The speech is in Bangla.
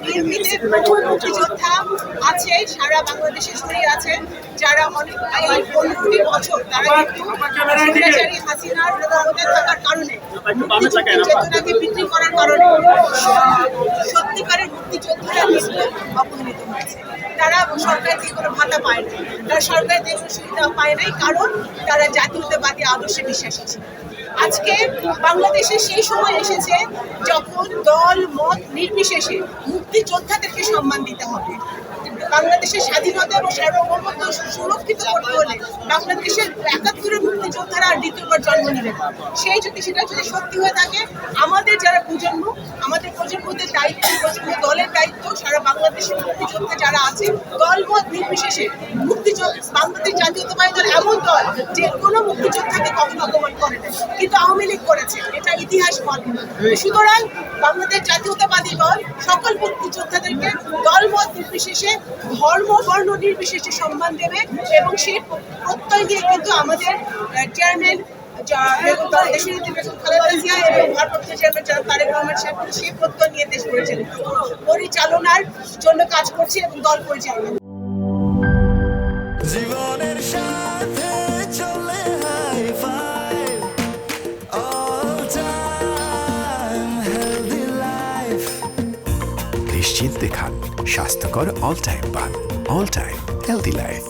বিএনপিতে বহু মুক্তিযোদ্ধা আছে, সারা বাংলাদেশে ছড়িয়ে আছেন, যারা অনেক এই 15টি বছর তারা কিন্তু স্বৈরাচারী হাসিনার ক্ষমতায় থাকার কারণে মুক্তিযুদ্ধের চেতনাকে বিক্রি করার কারণে সত্যিকারের মুক্তিযোদ্ধারা কিন্তু অবহেলিত হয়েছে। তারা সরকার থেকে কোনো ভাতা পায় না, তারা সরকার থেকে কোনো সুবিধা পায় নাই, কারণ তারা জাতীয়তাবাদী আদর্শে বিশ্বাসী ছিল। আজকে বাংলাদেশে সেই সময় এসেছে যখন দল মত নির্বিশেষে মুক্তিযোদ্ধাদেরকে সম্মান দিতে হবে। বাংলাদেশের স্বাধীনতা এবং সার্বভৌমত্ব সুরক্ষিত করতে হলে বাংলাদেশের ৭১-এর মুক্তিযোদ্ধারা আর দ্বিতীয়বার জন্ম নেবে না। সেটা যদি সত্যি হয়ে থাকে, আমাদের যারা আমাদের প্রজন্মদের দায়িত্ব, প্রজন্ম দলের দায়িত্ব, সারা বাংলাদেশের মুক্তিযোদ্ধা যারা আছে দলমত নির্বিশেষে বাংলাদেশ জাতীয়তাবাদী দল এমন দল যে কোনো মুক্তিযোদ্ধাকে কখনো অপমান করে না, কিন্তু আওয়ামী লীগ করেছে, এটা ইতিহাস বলে। সুতরাং বাংলাদেশ জাতীয়তাবাদী দল সকল মুক্তিযোদ্ধাদেরকে দলমত নির্বিশেষে, ধর্ম বর্ণ নির্বিশেষে সম্মান দেবে, এবং সেই প্রত্যয় দিয়ে কিন্তু আমাদের চেয়ারম্যান দেশনেত্রী বেগম খালেদা জিয়া এবং ভারপ্রাপ্ত চেয়ারম্যান জনাব তারেক রহমান সাহেব সেই প্রত্যয় নিয়ে দেশ পরিচালনার জন্য কাজ করছে এবং দল পরিচালনা। জীবনের সাথে চলে hi-fi all time healthy life. নিশ্চিন্তে খান স্বাস্থ্যকর অল টাইম পান। All time healthy life.